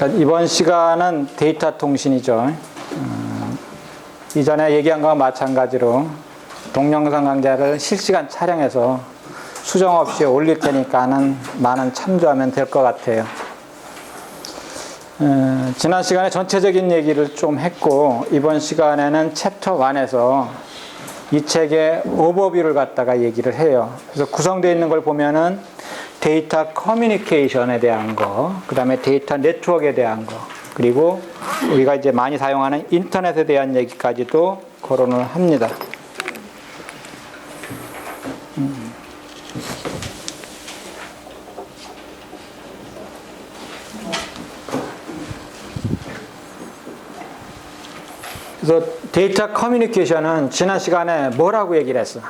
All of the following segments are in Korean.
이번 시간은 데이터 통신이죠. 이전에 얘기한 거와 마찬가지로 동영상 강좌를 실시간 촬영해서 수정 없이 올릴 테니까는 많은 참조하면 될 것 같아요. 지난 시간에 전체적인 얘기를 좀 했고, 이번 시간에는 챕터 1에서 이 책의 오버뷰를 갖다가 얘기를 해요. 그래서 구성되어 있는 걸 보면은 데이터 커뮤니케이션에 대한 거, 그 다음에 데이터 네트워크에 대한 거, 그리고 우리가 이제 많이 사용하는 인터넷에 대한 얘기까지도 거론을 합니다. 그래서 데이터 커뮤니케이션은 지난 시간에 뭐라고 얘기를 했어?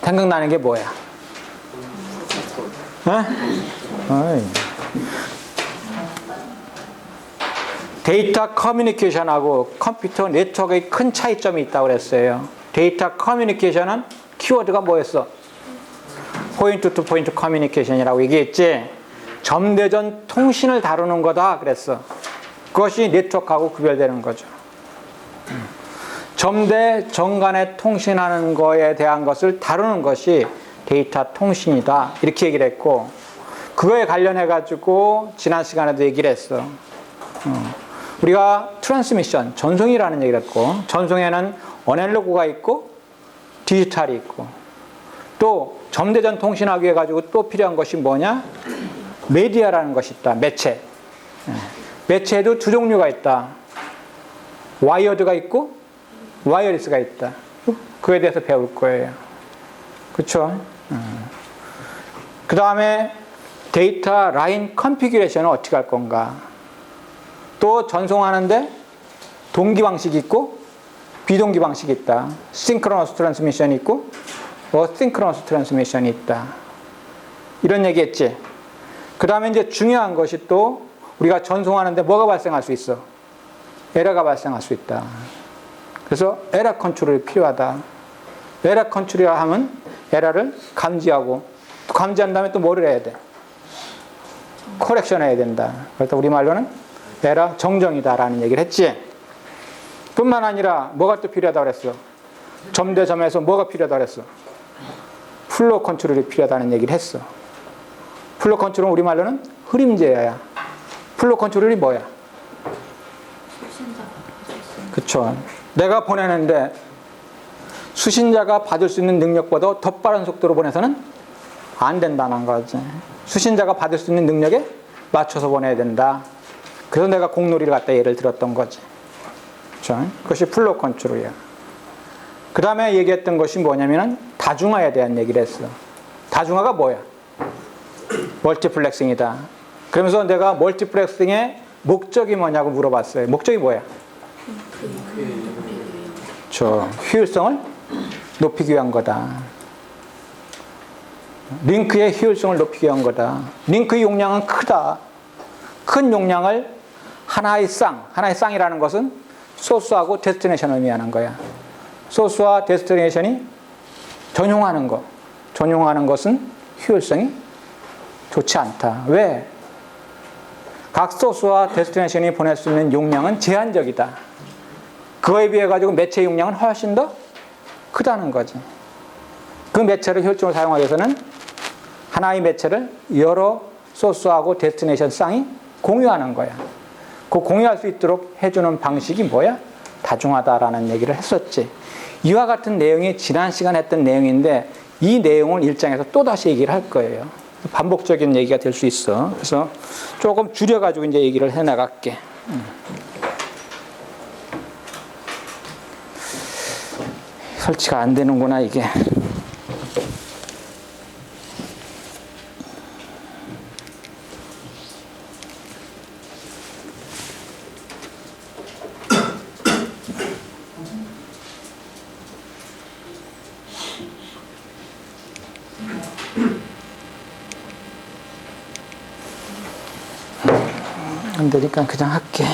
생각나는 게 뭐야? 데이터 커뮤니케이션하고 컴퓨터 네트워크의 큰 차이점이 있다고 그랬어요. 데이터 커뮤니케이션은 키워드가 뭐였어? 포인트 투 포인트 커뮤니케이션이라고 얘기했지. 점대전 통신을 다루는 거다 그랬어. 그것이 네트워크하고 구별되는 거죠. 점대 정간에 통신하는 거에 대한 것을 다루는 것이 데이터 통신이다 이렇게 얘기를 했고, 그거에 관련해 가지고 지난 시간에도 얘기를 했어. 우리가 트랜스미션, 전송이라는 얘기를 했고, 전송에는 어널로그가 있고 디지털이 있고, 또 점대전 통신하기 위해 가지고 또 필요한 것이 뭐냐? 메디아라는 것이 있다. 매체. 매체에도 두 종류가 있다. 와이어드가 있고 와이어리스가 있다. 그에 대해서 배울 거예요. 그렇죠? 그 다음에 데이터 라인 컨피규레이션은 어떻게 할 건가? 또 전송하는데 동기 방식이 있고 비동기 방식이 있다. 싱크로너스 트랜스미션이 있고 어싱크로너스 트랜스미션이 있다. 이런 얘기 했지. 그 다음에 이제 중요한 것이 또 우리가 전송하는데 뭐가 발생할 수 있어? 에러가 발생할 수 있다. 그래서 에러 컨트롤이 필요하다. 에러 컨트롤이라 하면 에러를 감지하고, 또 감지한 다음에 또 뭐를 해야 돼? 코렉션 해야 된다. 그래서 우리말로는 에러 정정이다라는 얘기를 했지. 뿐만 아니라 뭐가 또 필요하다고 그랬어? 점대점에서 뭐가 필요하다고 그랬어? 플로우 컨트롤이 필요하다는 얘기를 했어. 플로우 컨트롤은 우리말로는 흐림제야. 플로우 컨트롤이 뭐야? 그쵸. 내가 보내는데 수신자가 받을 수 있는 능력보다 더 빠른 속도로 보내서는 안 된다는 거지. 수신자가 받을 수 있는 능력에 맞춰서 보내야 된다. 그래서 내가 공놀이를 갖다 예를 들었던 거지. 그쵸? 그것이 플로우 컨트롤이야. 그 다음에 얘기했던 것이 뭐냐면은 다중화에 대한 얘기를 했어. 다중화가 뭐야? 멀티플렉싱이다. 그러면서 내가 멀티플렉싱의 목적이 뭐냐고 물어봤어요. 목적이 뭐야? 효율성을 높이기 위한 거다. 링크의 효율성을 높이기 위한 거다. 링크의 용량은 크다. 큰 용량을 하나의 쌍이라는 것은 소스하고 데스티네이션을 의미하는 거야. 소스와 데스티네이션이 전용하는 것. 전용하는 것은 효율성이 좋지 않다. 왜? 각 소스와 데스티네이션이 보낼 수 있는 용량은 제한적이다. 그거에 비해 가지고 매체 용량은 훨씬 더 크다는 거지. 그 매체를 효율적으로 사용하기 위해서는 하나의 매체를 여러 소스하고 데스티네이션 쌍이 공유하는 거야. 그 공유할 수 있도록 해주는 방식이 뭐야? 다중화다라는 얘기를 했었지. 이와 같은 내용이 지난 시간에 했던 내용인데, 이 내용을 1장에서 또다시 얘기를 할 거예요. 반복적인 얘기가 될 수 있어. 그래서 조금 줄여가지고 이제 얘기를 해 나갈게. 설치가 안 되는구나, 이게. 안 되니까 그냥 할게.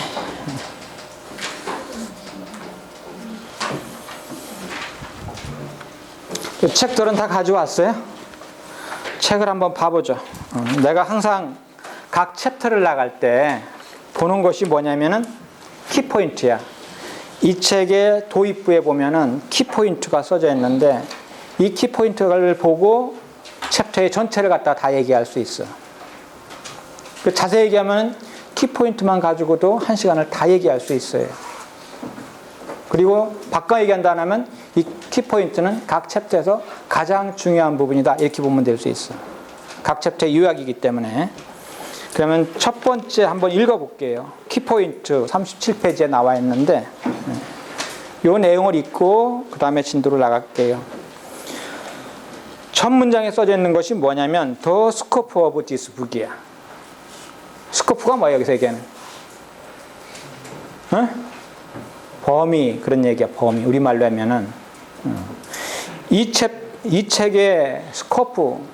책들은 다 가져왔어요? 책을 한번 봐보죠. 내가 항상 각 챕터를 나갈 때 보는 것이 뭐냐면은 키포인트야. 이 책의 도입부에 보면은 키포인트가 써져 있는데 이 키포인트를 보고 챕터의 전체를 갖다 다 얘기할 수 있어. 자세히 얘기하면 키포인트만 가지고도 1시간을 다 얘기할 수 있어요. 그리고 바꿔 얘기한다 하면 이 키포인트는 각 챕터에서 가장 중요한 부분이다. 이렇게 보면 될 수 있어. 각 챕터의 요약이기 때문에. 그러면 첫 번째 한번 읽어볼게요. 키포인트 37페이지에 나와 있는데 이 내용을 읽고 그 다음에 진도로 나갈게요. 첫 문장에 써져 있는 것이 뭐냐면 The scope of this book이야. 스코프가 뭐야 여기서 얘기하는? 범위 그런 얘기야. 범위 우리말로 하면은 이 책의 스코프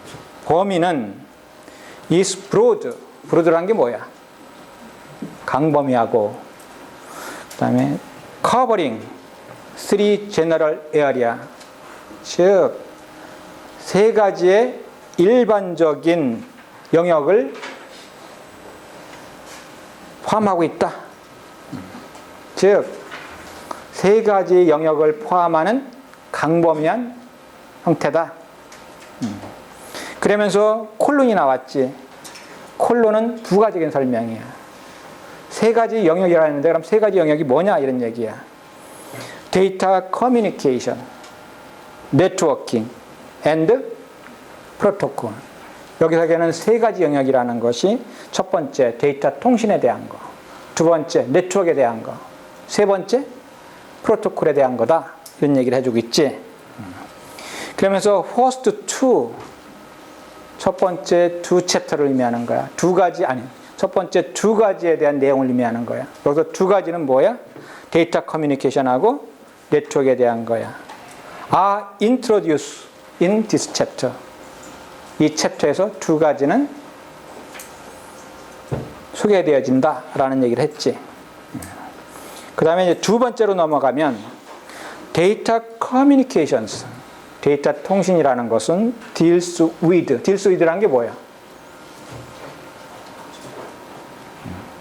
범위는 is broad. broad란 게 뭐야? 강범위하고 그 다음에 covering three general area 즉 세 가지의 일반적인 영역을 포함하고 있다. 즉 세 가지 영역을 포함하는 강범위한 형태다. 그러면서 콜론이 나왔지. 콜론은 두 가지적인 설명이야. 세 가지 영역이라 했는데 그럼 세 가지 영역이 뭐냐 이런 얘기야. 데이터 커뮤니케이션, 네트워킹, 앤드 프로토콜. 여기서 얘기하는 세 가지 영역이라는 것이 첫 번째 데이터 통신에 대한 거, 두 번째 네트워크에 대한 거, 세 번째 프로토콜에 대한 거다. 이런 얘기를 해주고 있지. 그러면서 first two 첫 번째 두 챕터를 의미하는 거야. 첫 번째 두 가지에 대한 내용을 의미하는 거야. 여기서 두 가지는 뭐야? 데이터 커뮤니케이션하고 네트워크에 대한 거야. are introduced in this chapter. 이 챕터에서 두 가지는 소개되어진다라는 얘기를 했지. 그 다음에 이제 두 번째로 넘어가면 데이터 커뮤니케이션스. 데이터 통신이라는 것은 deals with라는 게 뭐야?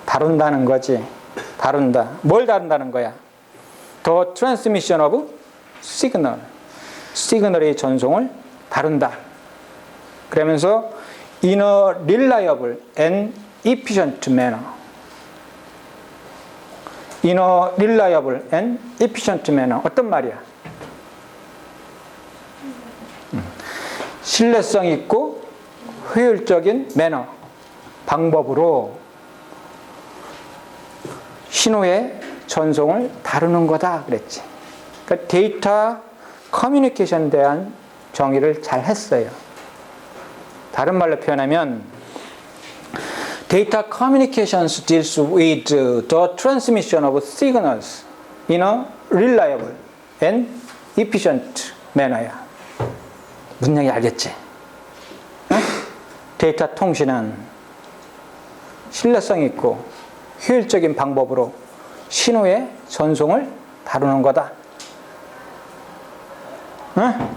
다룬다는 거지. 다룬다. 뭘 다룬다는 거야? The transmission of signal. 시그널의 전송을 다룬다. 그러면서 in a reliable and efficient manner. in a reliable and efficient manner. 어떤 말이야? 신뢰성 있고 효율적인 매너, 방법으로 신호의 전송을 다루는 거다 그랬지. 그러니까 데이터 커뮤니케이션에 대한 정의를 잘 했어요. 다른 말로 표현하면 Data communications deals with the transmission of signals in a reliable and efficient manner야. 무슨 얘기 알겠지? 응? 데이터 통신은 신뢰성 있고 효율적인 방법으로 신호의 전송을 다루는 거다. 응?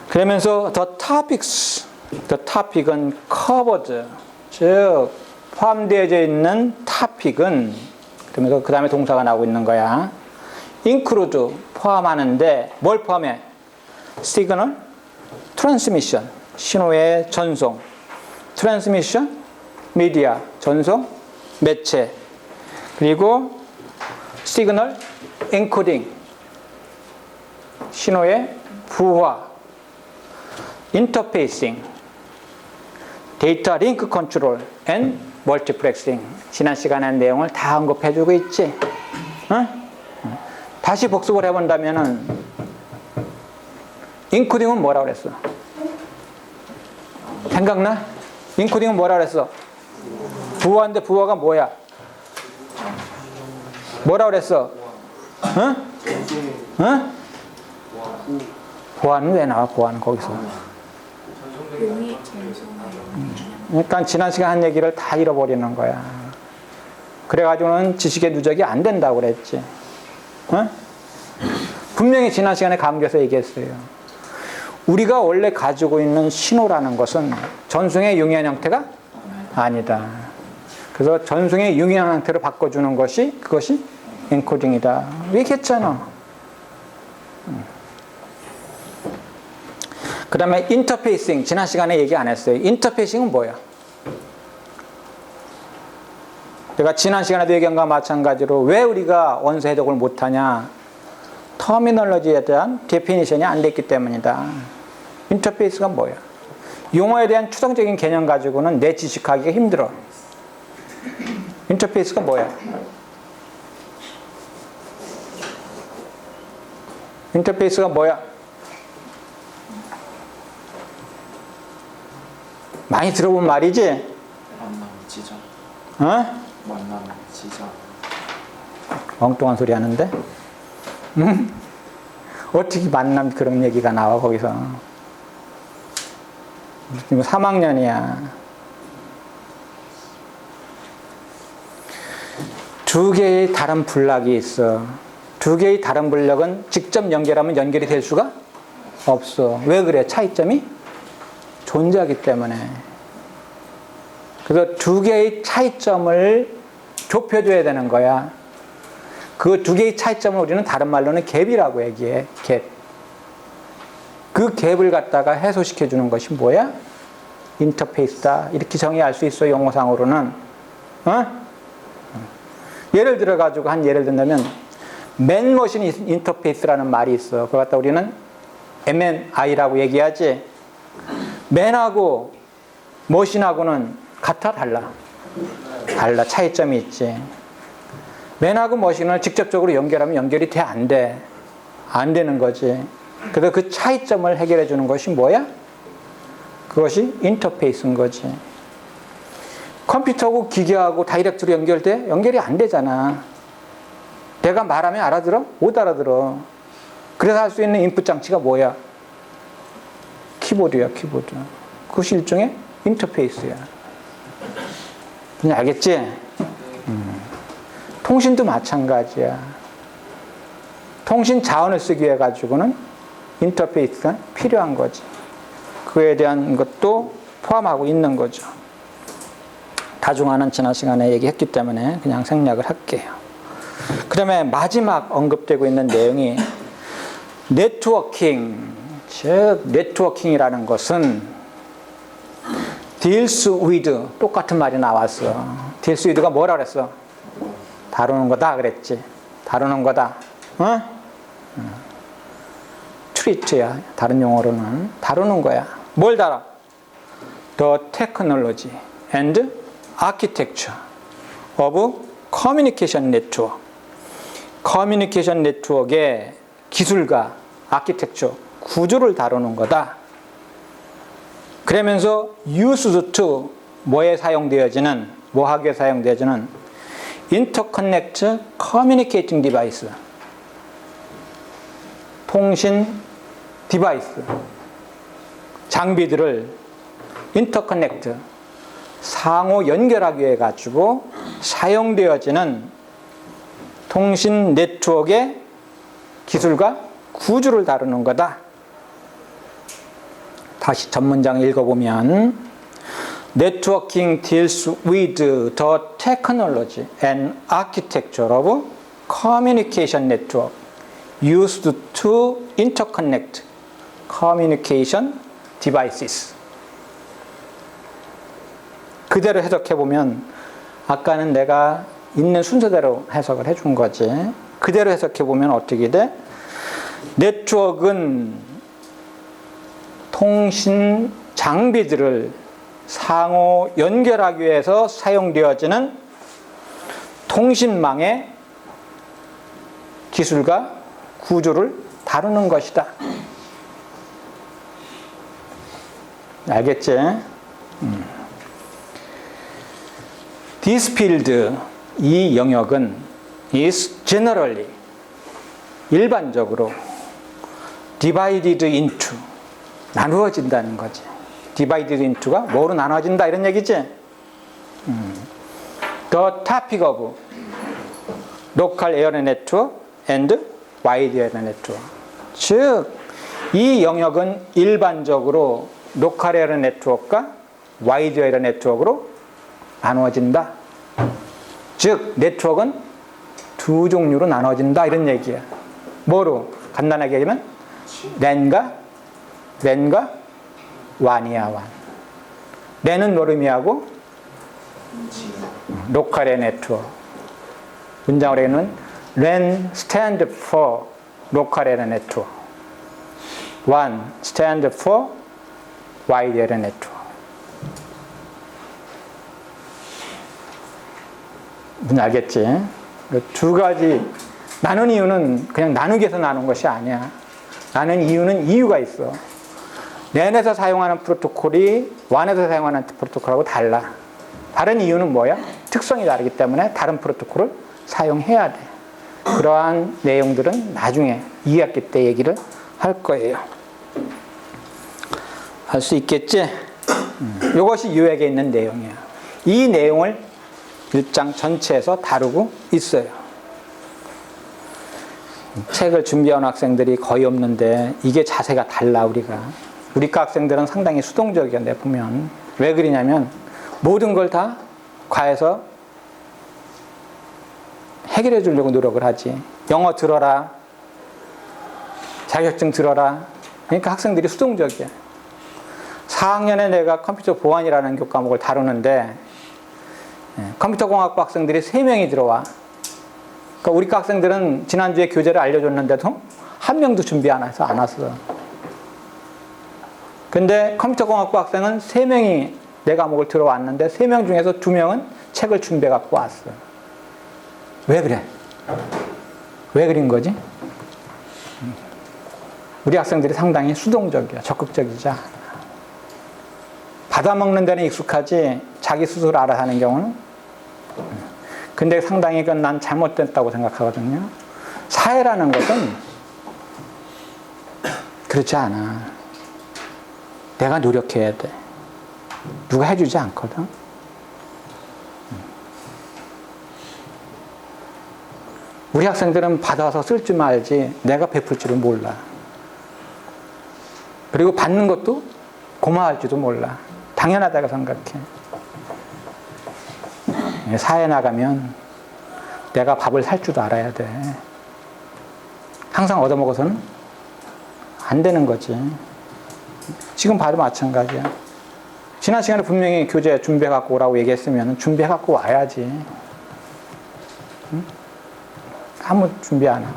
그러면서 the topic은 covered, 즉 포함되어져 있는 topic은 그러면서 그 다음에 동사가 나오고 있는 거야. include 포함하는데 뭘 포함해? signal, transmission 신호의 전송, transmission, media 전송, 매체, 그리고 signal encoding 신호의 부화, interfacing 데이터 링크 컨트롤 앤 멀티플렉싱. 지난 시간에 한 내용을 다 언급해주고 있지. 응? 다시 복습을 해본다면은 인코딩은 뭐라고 그랬어? 생각나? 인코딩은 뭐라고 그랬어? 부호인데 부호가 뭐야? 뭐라고 그랬어? 응? 응? 보안은 왜 나와? 보안은 거기서. 그러니까 지난 시간 한 얘기를 다 잃어버리는 거야. 그래가지고는 지식의 누적이 안 된다고 그랬지. 어? 분명히 지난 시간에 강조해서 얘기했어요. 우리가 원래 가지고 있는 신호라는 것은 전송의 용이한 형태가 아니다. 그래서 전송의 용이한 형태로 바꿔주는 것이 그것이 엔코딩이다. 얘기했잖아. 그 다음에 인터페이싱. 지난 시간에 얘기 안 했어요. 인터페이싱은 뭐야? 내가 지난 시간에도 얘기한 것과 마찬가지로 왜 우리가 원서 해독을 못하냐? 터미널로지에 대한 데피니션이 안 됐기 때문이다. 인터페이스가 뭐야? 용어에 대한 추상적인 개념 가지고는 내 지식하기가 힘들어. 인터페이스가 뭐야? 인터페이스가 뭐야? 많이 들어본 말이지? 만남 지점. 어? 만남 지점. 엉뚱한 소리 하는데? 응? 어떻게 만남 그런 얘기가 나와 거기서? 지금 3학년이야. 두 개의 다른 블락이 있어. 두 개의 다른 블럭은 직접 연결하면 연결이 될 수가 없어. 왜 그래? 차이점이 존재하기 때문에. 그래서 두 개의 차이점을 좁혀줘야 되는 거야. 그 두 개의 차이점을 우리는 다른 말로는 갭이라고 얘기해. 갭. 그 갭을 갖다가 해소시켜주는 것이 뭐야? 인터페이스다. 이렇게 정의할 수 있어, 용어상으로는. 어? 예를 들어가지고 한 예를 든다면, 맨머신 인터페이스라는 말이 있어. 그걸 갖다 우리는 MNI라고 얘기하지. 맨하고 머신하고는 같아, 달라? 달라. 차이점이 있지. 맨하고 머신을 직접적으로 연결하면 연결이 돼, 안 돼? 안 되는 거지. 그래서 그 차이점을 해결해 주는 것이 뭐야? 그것이 인터페이스인 거지. 컴퓨터하고 기계하고 다이렉트로 연결돼? 연결이 안 되잖아. 내가 말하면 알아들어? 못 알아들어. 그래서 할 수 있는 인풋 장치가 뭐야? 키보드야, 키보드. 그것이 일종의 인터페이스야. 알겠지? 통신도 마찬가지야. 통신 자원을 쓰기 위해 가지고는 인터페이스가 필요한 거지. 그에 대한 것도 포함하고 있는 거죠. 다중화는 지난 시간에 얘기했기 때문에 그냥 생략을 할게요. 그 다음에 마지막 언급되고 있는 내용이 네트워킹. 즉 네트워킹이라는 것은 deals with, 똑같은 말이 나왔어. deals with가 뭐라 그랬어? 다루는 거다 그랬지. 다루는 거다. 어? 트리트야. 다른 용어로는 다루는 거야. 뭘 다뤄? The technology and architecture of communication network. 커뮤니케이션 네트워크의 기술과 아키텍처, 구조를 다루는 거다. 그러면서 used to, 뭐에 사용되어지는, 뭐 하기에 사용되어지는 interconnect communicating device, 통신 디바이스, 장비들을 interconnect, 상호 연결하기 위해 가지고 사용되어지는 통신 네트워크의 기술과 구조를 다루는 거다. 다시 전문장 읽어보면 Networking deals with the technology and architecture of communication network used to interconnect communication devices. 그대로 해석해보면 아까는 내가 있는 순서대로 해석을 해준 거지. 그대로 해석해보면 어떻게 돼? 네트워크는 통신 장비들을 상호 연결하기 위해서 사용되어지는 통신망의 기술과 구조를 다루는 것이다. 알겠지? This field, 이 영역은 is generally, 일반적으로 divided into, 나누어진다는 거지. divided into가 뭐로 나눠진다 이런 얘기지. The topic of local area network and wide area network. 즉 이 영역은 일반적으로 로컬 에리어 네트워크와 와이드 에리어 네트워크로 나누어진다. 즉 네트워크는 두 종류로 나눠진다 이런 얘기야. 뭐로? 간단하게 얘기하면 랜과 완이야. 완. 랜은 뭐를 의미하고? 로컬 에리어 네트워크. 문장으로 얘기하면 랜 stand for local area network. WAN stand for wide area network. 무슨 알겠지? 두 가지 나눈 이유는 그냥 나누기 위해서 나눈 것이 아니야. 나눈 이유는 이유가 있어. 랜에서 사용하는 프로토콜이 WAN에서 사용하는 프로토콜하고 달라. 다른 이유는 뭐야? 특성이 다르기 때문에 다른 프로토콜을 사용해야 돼. 그러한 내용들은 나중에 2학기 때 얘기를 할 거예요. 할 수 있겠지? 이것이 유액에 있는 내용이야. 이 내용을 1장 전체에서 다루고 있어요. 책을 준비하는 학생들이 거의 없는데 이게 자세가 달라 우리가. 우리과 학생들은 상당히 수동적이야 내 보면. 왜 그러냐면 모든 걸 다 과에서 해결해 주려고 노력을 하지. 영어 들어라. 자격증 들어라. 그러니까 학생들이 수동적이야. 4학년에 내가 컴퓨터 보안이라는 교과목을 다루는데 컴퓨터공학부 학생들이 3명이 들어와. 그러니까 우리 학생들은 지난주에 교재를 알려줬는데도 한 명도 준비 안 해서 안 왔어. 근데 컴퓨터공학부 학생은 3명이 내 과목을 들어왔는데 3명 중에서 2명은 책을 준비해 갖고 왔어. 왜 그래? 왜 그린 거지? 우리 학생들이 상당히 수동적이야. 적극적이지 않아. 받아먹는 데는 익숙하지 자기 스스로 알아서 하는 경우는. 근데 상당히 그건 난 잘못됐다고 생각하거든요. 사회라는 것은 그렇지 않아. 내가 노력해야 돼. 누가 해주지 않거든. 우리 학생들은 받아서 쓸 줄 알지 내가 베풀 줄은 몰라. 그리고 받는 것도 고마워할지도 몰라. 당연하다고 생각해. 사회에 나가면 내가 밥을 살 줄도 알아야 돼. 항상 얻어먹어서는 안 되는 거지. 지금 봐도 마찬가지야. 지난 시간에 분명히 교재 준비해 갖고 오라고 얘기했으면 준비해 갖고 와야지. 응? 아무 준비 안 와.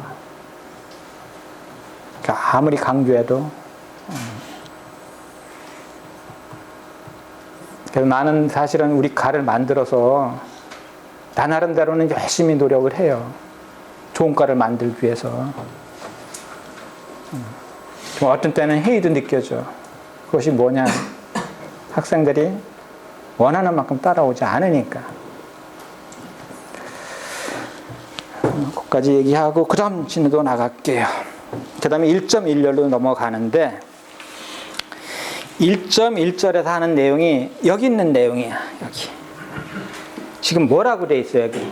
그러니까 아무리 강조해도. 그래서 나는 사실은 우리 과를 만들어서 나 나름대로는 열심히 노력을 해요. 좋은 과를 만들기 위해서. 어떤 때는 회의도 느껴져. 그것이 뭐냐. 학생들이 원하는 만큼 따라오지 않으니까. 거기까지 얘기하고 그 다음 진도 나갈게요. 그 다음에 1.1절로 넘어가는데 1.1절에서 하는 내용이 여기 있는 내용이야. 여기. 지금 뭐라고 돼 있어요 여기.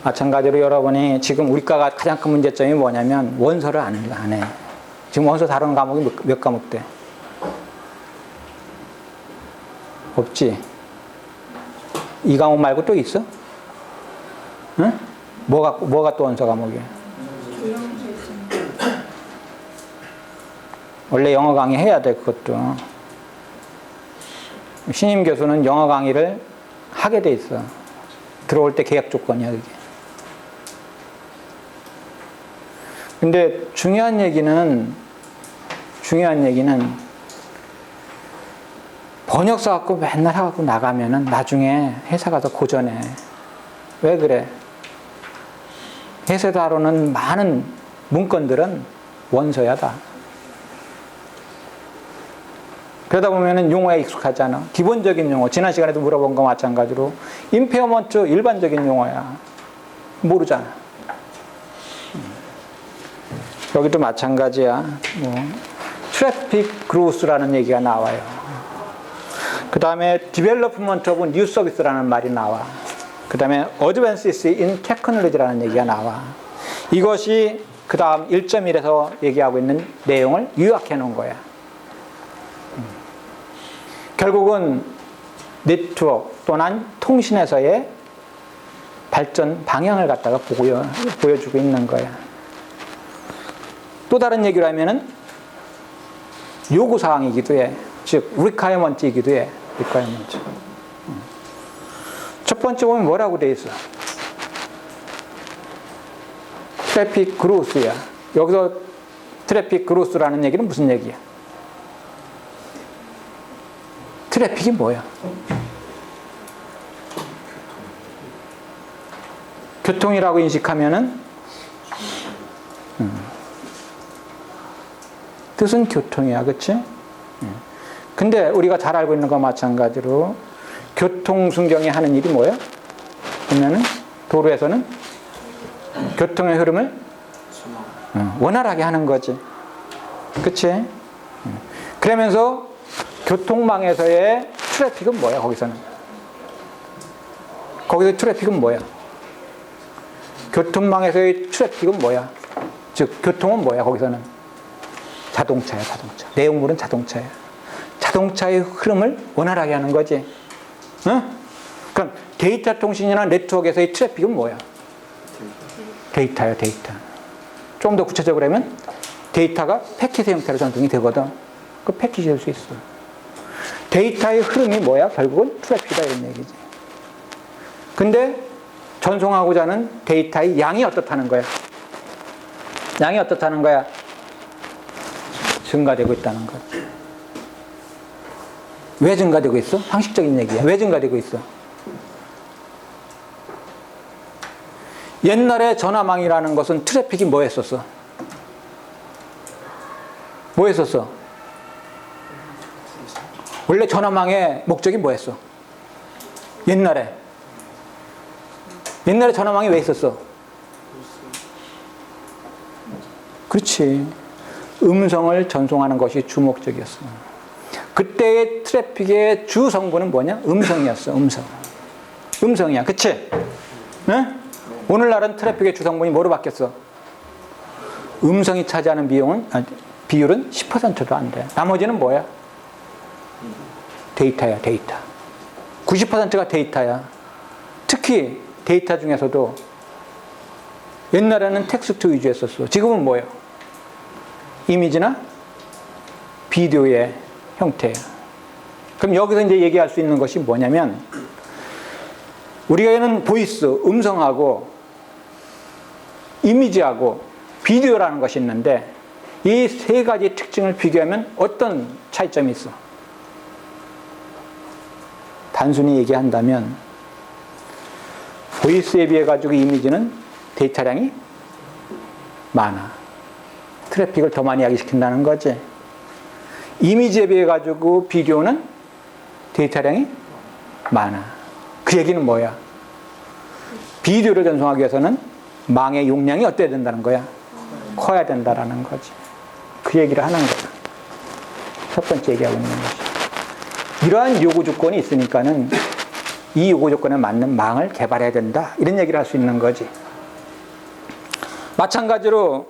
마찬가지로 여러분이 지금 우리 과가 가장 큰 문제점이 뭐냐면 원서를 안 해. 지금 원서 다루는 과목이 몇 과목 돼? 없지? 이 과목 말고 또 있어? 응? 뭐가 또 원서 과목이야? 원래 영어 강의 해야 돼 그것도. 신임 교수는 영어 강의를 하게 돼 있어. 들어올 때 계약 조건이야 그게. 근데 중요한 얘기는 번역사 갖고 맨날 하고 나가면은 나중에 회사 가서 고전해. 왜 그래? 회사 다루는 많은 문건들은 원서야 다. 그러다 보면은 용어에 익숙하잖아. 기본적인 용어. 지난 시간에도 물어본 거 마찬가지로 임페어먼트 일반적인 용어야. 모르잖아. 여기도 마찬가지야. 뭐 트래픽 그로스라는 얘기가 나와요. 그 다음에 디벨롭먼트 오브 뉴 서비스라는 말이 나와. 그 다음에 어드밴시스 인 테크놀로지라는 얘기가 나와. 이것이 그 다음 1.1에서 얘기하고 있는 내용을 요약해 놓은 거야. 결국은 네트워크 또는 통신에서의 발전 방향을 갖다가 보여주고 있는 거야. 또 다른 얘기를 하면은 요구사항이기도 해. 즉, requirement이기도 해. requirement. 첫 번째 보면 뭐라고 돼 있어? 트래픽 그로스야. 여기서 트래픽 그로스라는 얘기는 무슨 얘기야? 트래픽이 뭐야? 교통이라고 인식하면은 뜻은 교통이야, 그치? 근데 우리가 잘 알고 있는 것과 마찬가지로 교통순경이 하는 일이 뭐야? 보면은 도로에서는 교통의 흐름을 원활하게 하는 거지. 그치? 그러면서 교통망에서의 트래픽은 뭐야, 거기서는? 거기서 트래픽은 뭐야? 교통망에서의 트래픽은 뭐야? 즉, 교통은 뭐야, 거기서는? 자동차야, 자동차. 내용물은 자동차야. 자동차의 흐름을 원활하게 하는 거지. 응? 그럼 데이터 통신이나 네트워크에서의 트래픽은 뭐야? 데이터야, 데이터. 좀 더 구체적으로 하면 데이터가 패킷의 형태로 전송이 되거든. 그 패킷이 될 수 있어. 데이터의 흐름이 뭐야? 결국은 트래픽이다, 이런 얘기지. 근데 전송하고자 하는 데이터의 양이 어떻다는 거야? 양이 어떻다는 거야? 증가되고 있다는 거지. 왜 증가되고 있어? 상식적인 얘기야. 왜 증가되고 있어? 옛날에 전화망이라는 것은 트래픽이 뭐 했었어? 뭐 했었어? 원래 전화망의 목적이 뭐 했어? 옛날에 전화망이 왜 있었어? 그렇지. 음성을 전송하는 것이 주 목적이었어. 그때의 트래픽의 주 성분은 뭐냐? 음성이었어. 음성이야. 그치? 네? 오늘날은 트래픽의 주 성분이 뭐로 바뀌었어? 음성이 차지하는 비율은 10%도 안 돼. 나머지는 뭐야? 데이터야, 데이터. 90%가 데이터야. 특히 데이터 중에서도 옛날에는 텍스트 위주였었어. 지금은 뭐예요? 이미지나 비디오의 형태예요. 그럼 여기서 이제 얘기할 수 있는 것이 뭐냐면, 우리가는 보이스, 음성하고 이미지하고 비디오라는 것이 있는데, 이 세 가지 특징을 비교하면 어떤 차이점이 있어? 단순히 얘기한다면 보이스에 비해 가지고 이미지는 데이터량이 많아. 트래픽을 더 많이 야기시킨다는 거지. 이미지에 비해 가지고 비디오는 데이터량이 많아. 그 얘기는 뭐야? 비디오를 전송하기 위해서는 망의 용량이 어때야 된다는 거야? 커야 된다라는 거지. 그 얘기를 하는 거야. 첫 번째 얘기하고 있는 것이. 이러한 요구 조건이 있으니까는 이 요구 조건에 맞는 망을 개발해야 된다. 이런 얘기를 할 수 있는 거지. 마찬가지로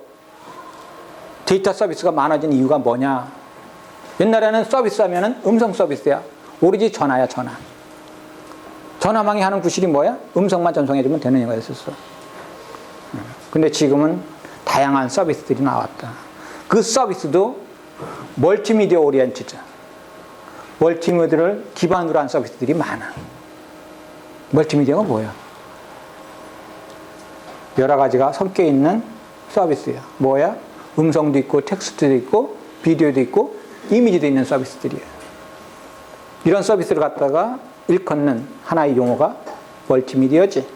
데이터 서비스가 많아진 이유가 뭐냐? 옛날에는 서비스 하면은 음성 서비스야. 오로지 전화야, 전화. 전화망이 하는 구실이 뭐야? 음성만 전송해주면 되는 거였었어. 근데 지금은 다양한 서비스들이 나왔다. 그 서비스도 멀티미디어 오리엔티드. 멀티미디어를 기반으로 한 서비스들이 많아. 멀티미디어가 뭐야? 여러 가지가 섞여 있는 서비스야. 뭐야? 음성도 있고, 텍스트도 있고, 비디오도 있고, 이미지도 있는 서비스들이에요. 이런 서비스를 갖다가 일컫는 하나의 용어가 멀티미디어지.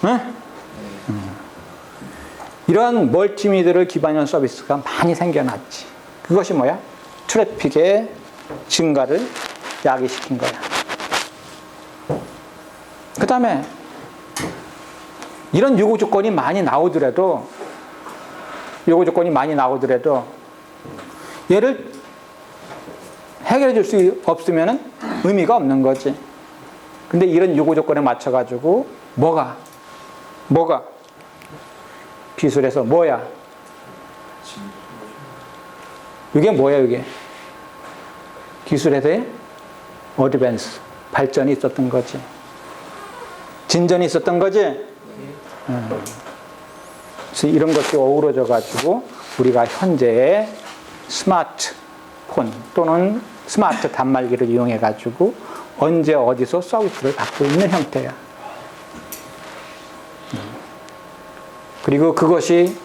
응? 이런 멀티미디어를 기반으로 한 서비스가 많이 생겨났지. 그것이 뭐야? 트래픽의 증가를 야기시킨 거야. 그 다음에 이런 요구 조건이 많이 나오더라도 얘를 해결해 줄 수 없으면 의미가 없는 거지. 근데 이런 요구 조건에 맞춰가지고 뭐가 기술에서 뭐야? 진 이게 뭐야, 이게? 기술에서의 어드밴스, 발전이 있었던 거지. 진전이 있었던 거지. 그래서 이런 것이 어우러져 가지고 우리가 현재의 스마트폰 또는 스마트 단말기를 이용해 가지고 언제 어디서 서비스를 받고 있는 형태야. 그리고 그것이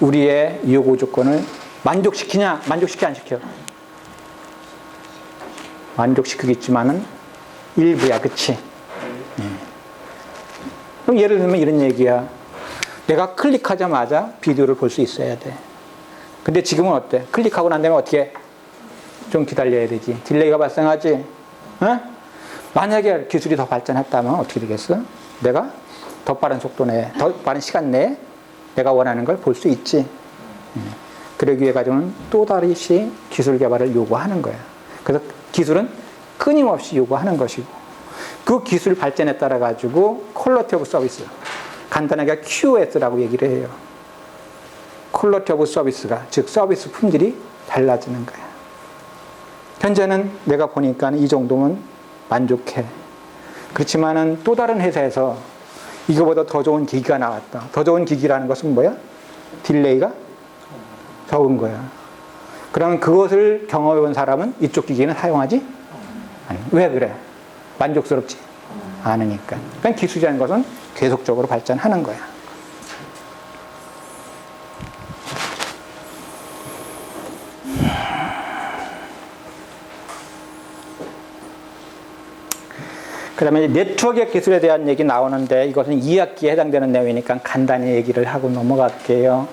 우리의 요구 조건을 만족시키냐? 만족시키 안 시켜? 만족시키겠지만은 일부야, 그치? 그럼 예를 들면 이런 얘기야. 내가 클릭하자마자 비디오를 볼 수 있어야 돼. 근데 지금은 어때? 클릭하고 난 다음에 어떻게? 좀 기다려야 되지. 딜레이가 발생하지? 어? 만약에 기술이 더 발전했다면 어떻게 되겠어? 내가 더 빠른 속도 내에, 더 빠른 시간 내에 내가 원하는 걸 볼 수 있지. 그러기 위해 가지고는 또 다르시 기술 개발을 요구하는 거야. 그래서 기술은 끊임없이 요구하는 것이고, 그 기술 발전에 따라 가지고 퀄리티 오브 서비스, 간단하게 QoS라고 얘기를 해요. 퀄리티 오브 서비스가, 즉 서비스 품질이 달라지는 거야. 현재는 내가 보니까 이 정도면 만족해. 그렇지만은 또 다른 회사에서 이거보다 더 좋은 기기가 나왔다. 더 좋은 기기라는 것은 뭐야? 딜레이가 적은 거야. 그러면 그것을 경험해 본 사람은 이쪽 기기는 사용하지? 아니. 왜 그래? 만족스럽지 않으니까. 그러니까 기술이라는 것은 계속적으로 발전하는 거야. 그 다음에 네트워크 기술에 대한 얘기 나오는데 이것은 2학기에 해당되는 내용이니까 간단히 얘기를 하고 넘어갈게요.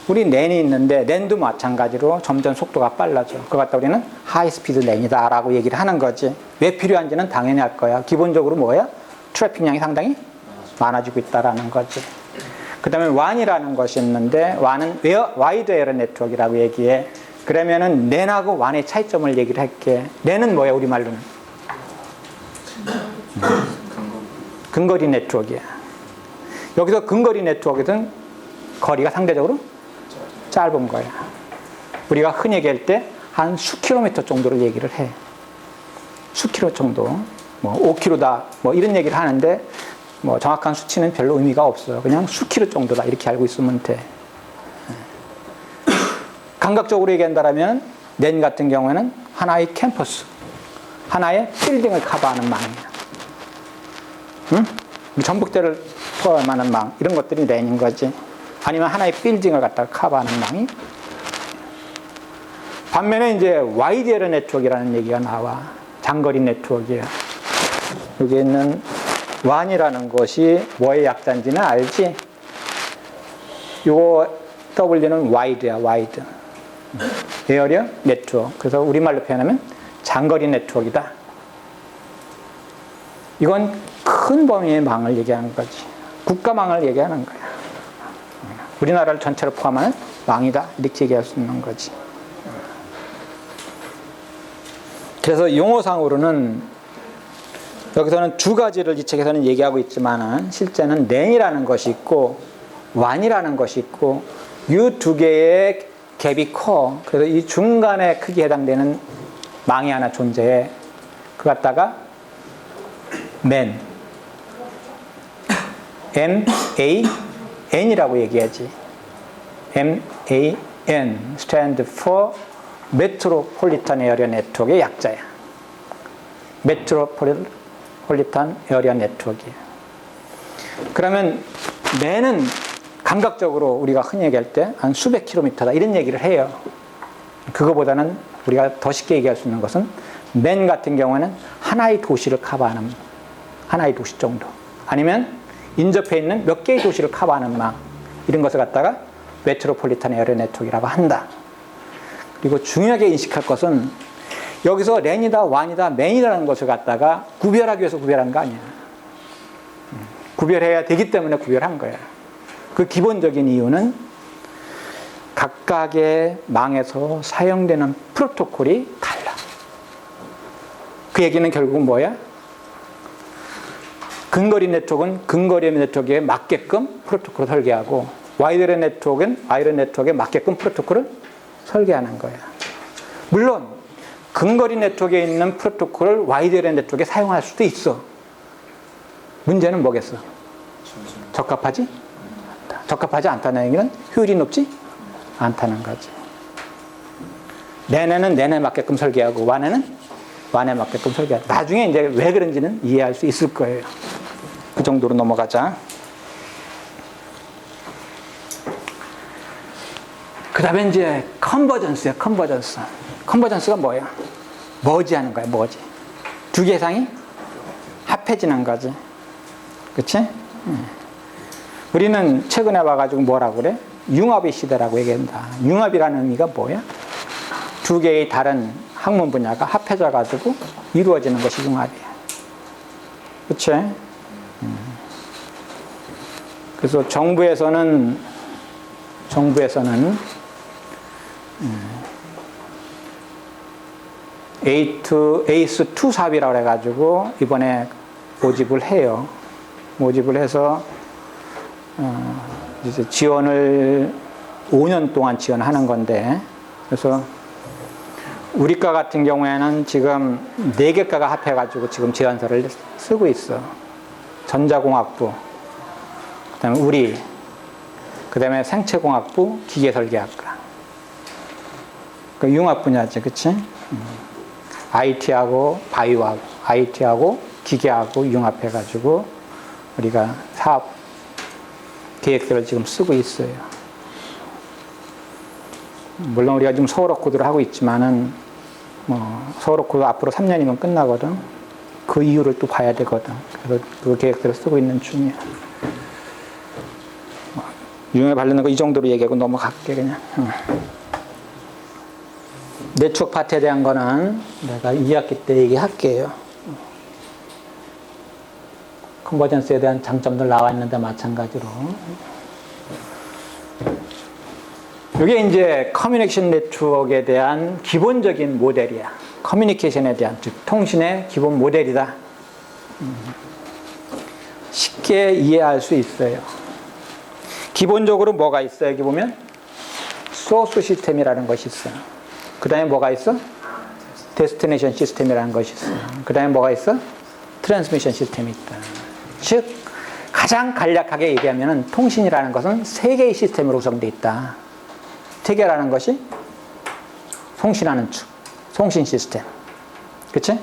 우리 랜이 있는데 랜도 마찬가지로 점점 속도가 빨라져. 그거 갖다 우리는 하이스피드 랜이다 라고 얘기를 하는 거지. 왜 필요한지는 당연히 알 거야. 기본적으로 뭐야? 트래픽량이 상당히 많아지고 있다라는 거지. 그 다음에 WAN이라는 것이 있는데 WAN은 와이드 에어 네트워크라고 얘기해. 그러면은 랜하고 WAN의 차이점을 얘기를 할게. 랜은 뭐야 우리말로는? 근거리 네트워크야. 여기서 근거리 네트워크는 거리가 상대적으로 짧은 거야. 우리가 흔히 얘기할 때 한 수킬로미터 정도를 얘기를 해. 수킬로 정도. 뭐 5km다. 뭐 이런 얘기를 하는데 뭐 정확한 수치는 별로 의미가 없어요. 그냥 수킬로 정도다. 이렇게 알고 있으면 돼. 감각적으로 얘기한다면 랜 같은 경우에는 하나의 캠퍼스, 하나의 빌딩을 커버하는 망이야. 응? 전북대를 포함하는 망, 이런 것들이 랜인 거지. 아니면 하나의 빌딩을 갖다가 커버하는 망이. 반면에 이제 와이드 에어 네트워크라는 얘기가 나와. 장거리 네트워크야. 여기 있는 WAN이라는 것이 뭐의 약자인지는 알지? 요거 W는 와이드야, 와이드. 에어리어 네트워크. 그래서 우리말로 표현하면 장거리 네트워크이다. 이건 큰 범위의 망을 얘기하는 거지. 국가망을 얘기하는 거야. 우리나라를 전체로 포함하는 망이다. 이렇게 얘기할 수 있는 거지. 그래서 용어상으로는 여기서는 두 가지를 이 책에서는 얘기하고 있지만은 실제는 랜이라는 것이 있고 WAN이라는 것이 있고 이 두 개의 갭이 커. 그래서 이 중간에 크게 해당되는 망이 하나 존재해. 그 갖다가 MAN, MAN이라고 얘기하지. MAN stand for 메트로폴리탄 에어리어 네트워크의 약자야. 메트로폴리탄 에어리어 네트워크야. 그러면 MAN은 감각적으로 우리가 흔히 얘기할 때 한 수백 킬로미터다 이런 얘기를 해요. 그거보다는 우리가 더 쉽게 얘기할 수 있는 것은 MAN 같은 경우에는 하나의 도시를 커버하는, 하나의 도시 정도, 아니면 인접해 있는 몇 개의 도시를 커버하는 망, 이런 것을 갖다가 메트로폴리탄 에어리어 네트워크라고 한다. 그리고 중요하게 인식할 것은 여기서 랜이다, WAN이다, MAN이라는 것을 갖다가 구별하기 위해서 구별한 거 아니야. 구별해야 되기 때문에 구별한 거야. 그 기본적인 이유는 각각의 망에서 사용되는 프로토콜이 달라. 그 얘기는 결국은 뭐야? 근거리 네트워크는 근거리 네트워크에 맞게끔 프로토콜을 설계하고 와이드레 네트워크는 와이드레 네트워크에 맞게끔 프로토콜을 설계하는 거야. 물론 근거리 네트워크에 있는 프로토콜을 와이드레 네트워크에 사용할 수도 있어. 문제는 뭐겠어? 적합하지? 않다. 적합하지 않다는 얘기는 효율이 높지 않다는 거지. 내내는 내내 맞게끔 설계하고 완에는 완에 맞게끔 설계하고 나중에 이제 왜 그런지는 이해할 수 있을 거예요. 그 정도로 넘어가자. 그 다음에 이제 컨버전스야. 컨버전스가 뭐야? 머지 하는 거야. 머지. 두 개 이상이 합해지는 거지. 그치? 우리는 최근에 와가지고 뭐라고 그래? 융합의 시대라고 얘기한다. 융합이라는 의미가 뭐야? 두 개의 다른 학문 분야가 합해져가지고 이루어지는 것이 융합이야. 그치? 그래서 정부에서는 ACE2 사업이라고 해가지고 이번에 모집을 해요. 모집을 해서 이제 지원을 5년 동안 지원하는 건데, 그래서 우리 과 같은 경우에는 지금 4개과가 합해가지고 지금 제안서를 쓰고 있어. 전자공학부, 그 다음에 우리, 그 다음에 생체공학부, 기계설계학과. 그 융합 분야지, 그치? IT하고 바이오하고, IT하고 기계하고 융합해가지고 우리가 사업 계획서를 지금 쓰고 있어요. 물론 우리가 지금 서울어 코드를 하고 있지만은 서울어 코드 앞으로 3년이면 끝나거든. 그 이유를 또 봐야 되거든. 그래서 그 계획서를 쓰고 있는 중이야. 융합 관련된 거 이 정도로 얘기하고 넘어갈게 그냥. 네트워크 파트에 대한 거는 내가 2학기 때 얘기할게요. 컨버전스에 대한 장점들 나와 있는데 마찬가지로. 이게 이제 커뮤니케이션 네트워크에 대한 기본적인 모델이야. 커뮤니케이션에 대한, 즉 통신의 기본 모델이다. 쉽게 이해할 수 있어요. 기본적으로 뭐가 있어? 여기 보면 소스 시스템이라는 것이 있어. 그 다음에 뭐가 있어? 데스티네이션 시스템이라는 것이 있어. 그 다음에 뭐가 있어? 트랜스미션 시스템이 있다. 즉 가장 간략하게 얘기하면 통신이라는 것은 3개의 시스템으로 구성되어 있다. 3개라는 것이 송신하는 축, 송신 시스템. 그치?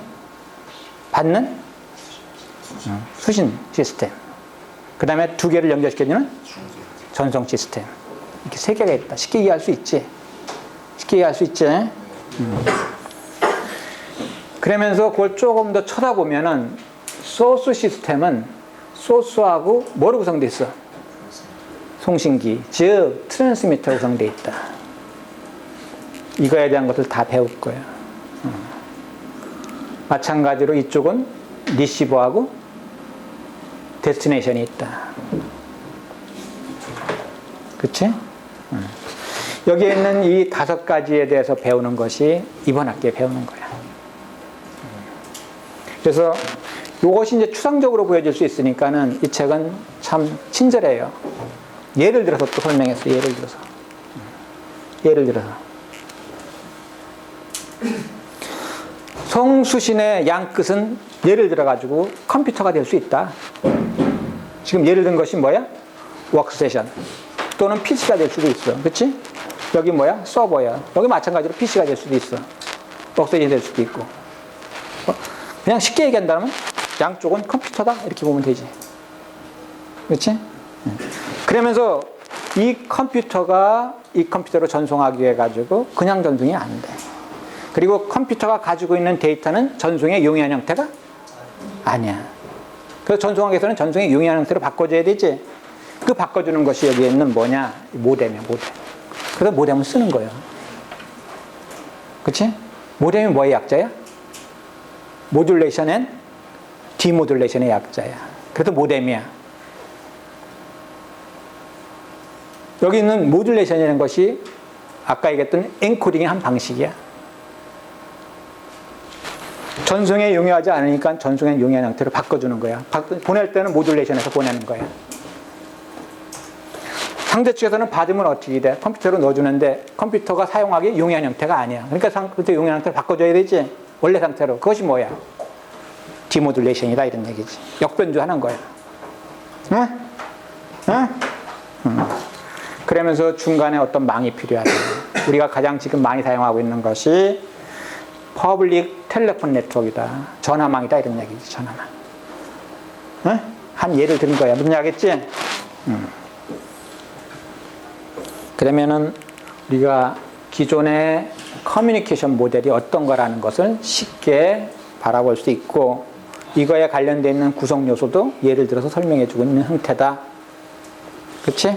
받는 수신 시스템. 그 다음에 2개를 연결시켜주는 전송 시스템. 이렇게 3개가 있다. 쉽게 이해할 수 있지? 쉽게 이해할 수 있지? 그러면서 그걸 조금 더 쳐다보면은 소스 시스템은 소스하고 뭐로 구성되어 있어? 송신기, 즉 트랜스미터로 구성되어 있다. 이거에 대한 것을 다 배울 거야. 마찬가지로 이쪽은 리시버하고 데스티네이션이 있다. 그치? 여기에 있는 이 5가지에 대해서 배우는 것이 이번 학기에 배우는 거야. 그래서 이것이 이제 추상적으로 보여질 수 있으니까는 이 책은 참 친절해요. 예를 들어서 또 설명했어. 예를 들어서 송수신의 양 끝은 예를 들어 가지고 컴퓨터가 될 수 있다. 지금 예를 든 것이 뭐야? 워크스테이션 또는 PC가 될 수도 있어. 그렇지? 여기 뭐야? 서버야. 여기 마찬가지로 PC가 될 수도 있어. 워크스테이션이 될 수도 있고. 그냥 쉽게 얘기한다면 양쪽은 컴퓨터다 이렇게 보면 되지. 그렇지? 그러면서 이 컴퓨터로 전송하기 위해 가지고 그냥 전송이 안 돼. 그리고 컴퓨터가 가지고 있는 데이터는 전송에 용이한 형태가 아니야. 그래서 전송하기 위해서는 전송에 용이한 형태로 바꿔줘야 되지. 그 바꿔주는 것이 여기에 있는 뭐냐? 모뎀이야, 모뎀. 그래서 모뎀을 쓰는 거예요. 그치? 모뎀이 뭐의 약자야? 모듈레이션 앤 디모듈레이션의 약자야. 그래서 모뎀이야. 여기 있는 모듈레이션이라는 것이 아까 얘기했던 엔코딩의 한 방식이야. 전송에 용이하지 않으니까 전송에 용이한 형태로 바꿔주는 거야. 보낼 때는 모듈레이션해서 보내는 거야. 상대 측에서는 받으면 어떻게 돼? 컴퓨터로 넣어주는데 컴퓨터가 사용하기 용이한 형태가 아니야. 그러니까 컴퓨터 용이한 형태로 바꿔줘야 되지. 원래 상태로. 그것이 뭐야? 디모듈레이션이다 이런 얘기지. 역변조하는 거야. 응? 응? 그러면서 중간에 어떤 망이 필요하다. 우리가 가장 지금 많이 사용하고 있는 것이 퍼블릭 텔레폰 네트워크이다. 전화망이다 이런 얘기지. 전화망. 응? 한 예를 든 거야. 무슨 얘기겠지? 그러면은 우리가 기존의 커뮤니케이션 모델이 어떤 거라는 것을 쉽게 바라볼 수 있고 이거에 관련되어 있는 구성 요소도 예를 들어서 설명해 주고 있는 형태다. 그치?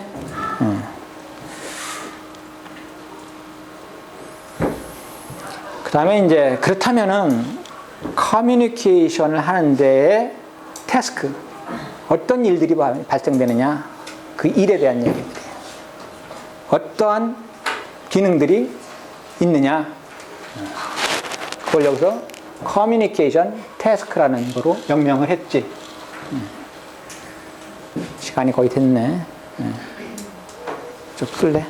그 다음에 이제 그렇다면은 커뮤니케이션을 하는 데에 태스크 어떤 일들이 발생되느냐 그 일에 대한 얘기입니다. 어떠한 기능들이 있느냐 그걸 여기서 커뮤니케이션 태스크라는 거로 명명을 했지. 시간이 거의 됐네. 좀 끌래?